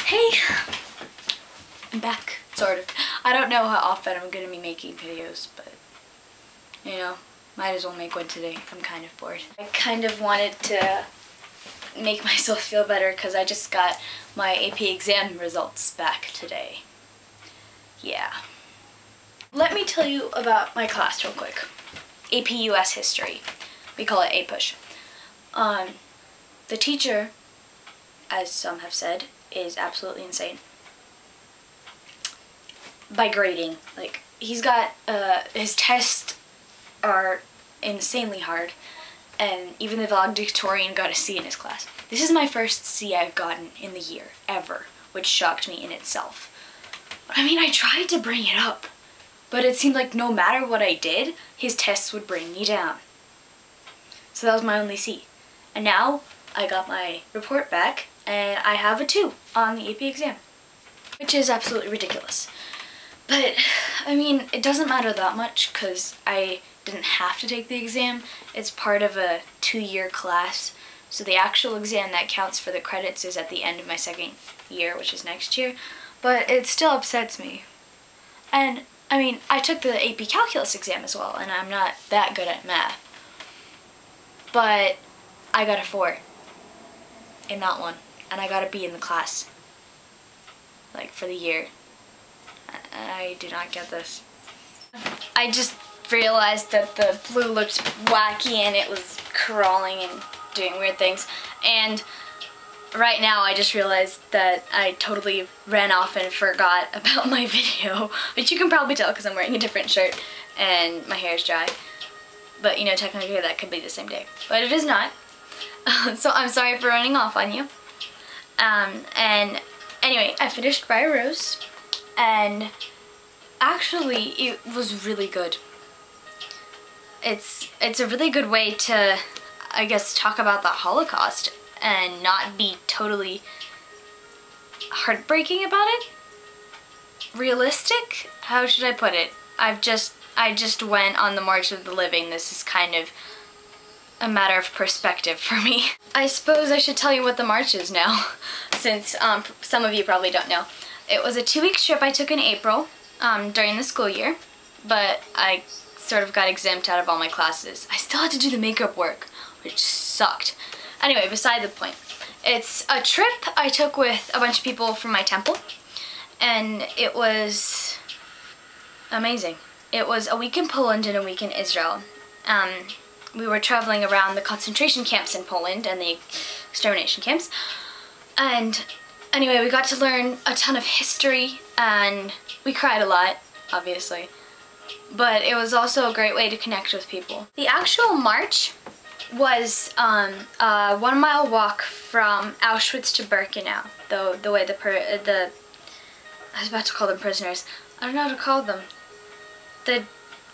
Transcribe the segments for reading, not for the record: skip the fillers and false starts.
Hey, I'm back, sort of. I don't know how often I'm gonna be making videos, but you know, might as well make one today. I'm kind of bored. I kind of wanted to make myself feel better because I just got my AP exam results back today. Yeah. Let me tell you about my class real quick. AP US History. We call it APUSH. The teacher, as some have said, is absolutely insane. By grading, like, he's got, his tests are insanely hard, and even the valedictorian got a C in his class. This is my first C I've gotten in the year, ever, which shocked me in itself. I mean, I tried to bring it up, but it seemed like no matter what I did, his tests would bring me down. So that was my only C. And now, I got my report back, and I have a 2 on the AP exam, which is absolutely ridiculous. But, I mean, it doesn't matter that much because I didn't have to take the exam. It's part of a 2-year class, so the actual exam that counts for the credits is at the end of my 2nd year, which is next year, but it still upsets me. And, I mean, I took the AP Calculus exam as well, and I'm not that good at math, but I got a 4 in that one, and I got a B in the class, like, for the year. I do not get this. I just realized that the blue looked wacky and it was crawling and doing weird things, and right now I just realized that I totally ran off and forgot about my video, which you can probably tell because I'm wearing a different shirt and my hair is dry. But you know, technically that could be the same day, but it is not. So I'm sorry for running off on you. And anyway, I finished by a rose, and actually it was really good. It's a really good way to, I guess, talk about the Holocaust and not be totally heartbreaking about it. Realistic? How should I put it? I just went on the March of the Living. This is kind of a matter of perspective for me. I suppose I should tell you what the march is now, since some of you probably don't know. It was a 2-week trip I took in April during the school year, but I sort of got exempt out of all my classes. I still had to do the makeup work, which sucked. Anyway, beside the point. It's a trip I took with a bunch of people from my temple, and it was amazing. It was a week in Poland and a week in Israel. We were traveling around the concentration camps in Poland and the extermination camps, and anyway, we got to learn a ton of history, and we cried a lot, obviously, but it was also a great way to connect with people. The actual march was a 1-mile walk from Auschwitz to Birkenau, the way I was about to call them prisoners. I don't know how to call them.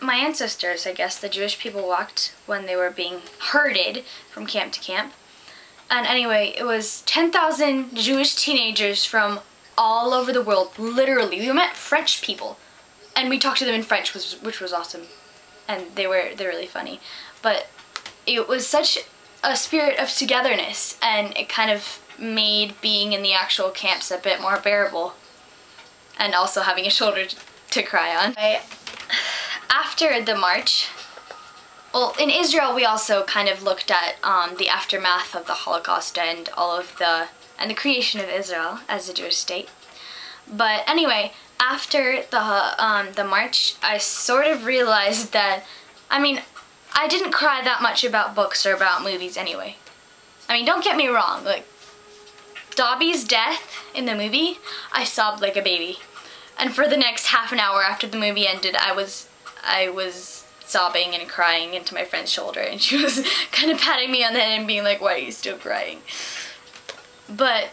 My ancestors, I guess, the Jewish people walked when they were being herded from camp to camp. And anyway, it was 10,000 Jewish teenagers from all over the world, literally. We met French people, and we talked to them in French, which was awesome. And they're really funny. But it was such a spirit of togetherness, and it kind of made being in the actual camps a bit more bearable, and also having a shoulder to cry on. After the march, well, in Israel we also kind of looked at the aftermath of the Holocaust and the creation of Israel as a Jewish state. But anyway, after the march, I sort of realized that, I mean, I didn't cry that much about books or about movies anyway. I mean, don't get me wrong, like, Dobby's death in the movie, I sobbed like a baby. And for the next half an hour after the movie ended, I was sobbing and crying into my friend's shoulder, and she was kind of patting me on the head and being like, why are you still crying? But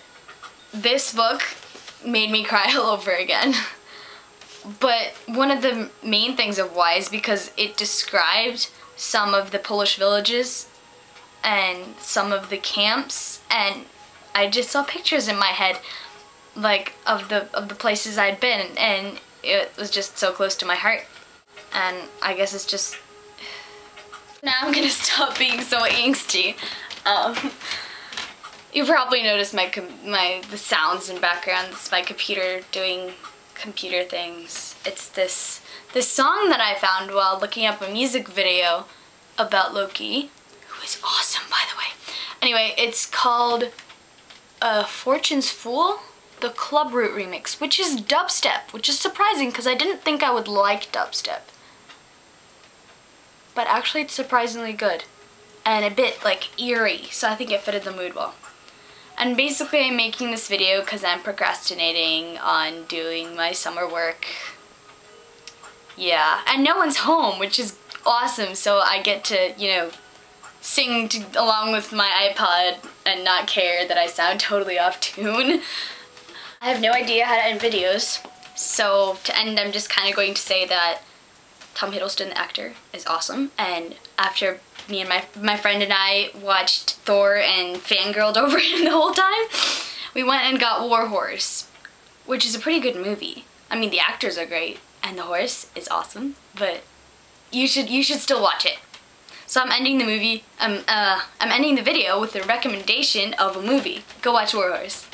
this book made me cry all over again. But one of the main things of why is because it described some of the Polish villages and some of the camps, and I just saw pictures in my head, like, of the places I'd been, and it was just so close to my heart. And I guess it's just, now I'm gonna stop being so angsty. You probably noticed the sounds in background. It's my computer doing computer things. It's this song that I found while looking up a music video about Loki, who is awesome, by the way. Anyway, it's called Fortune's Fool, the Club Root remix, which is dubstep, which is surprising because I didn't think I would like dubstep. But actually it's surprisingly good and a bit like eerie, so I think it fitted the mood well. And basically I'm making this video because I'm procrastinating on doing my summer work. Yeah, and no one's home, which is awesome, so I get to, you know, sing along with my iPod and not care that I sound totally off tune. I have no idea how to end videos, so to end I'm just kind of going to say that Tom Hiddleston, the actor, is awesome, and after me and my friend and I watched Thor and fangirled over him the whole time, we went and got War Horse, which is a pretty good movie. I mean, the actors are great, and the horse is awesome, but you should still watch it. So I'm ending the movie, I'm ending the video with a recommendation of a movie. Go watch War Horse.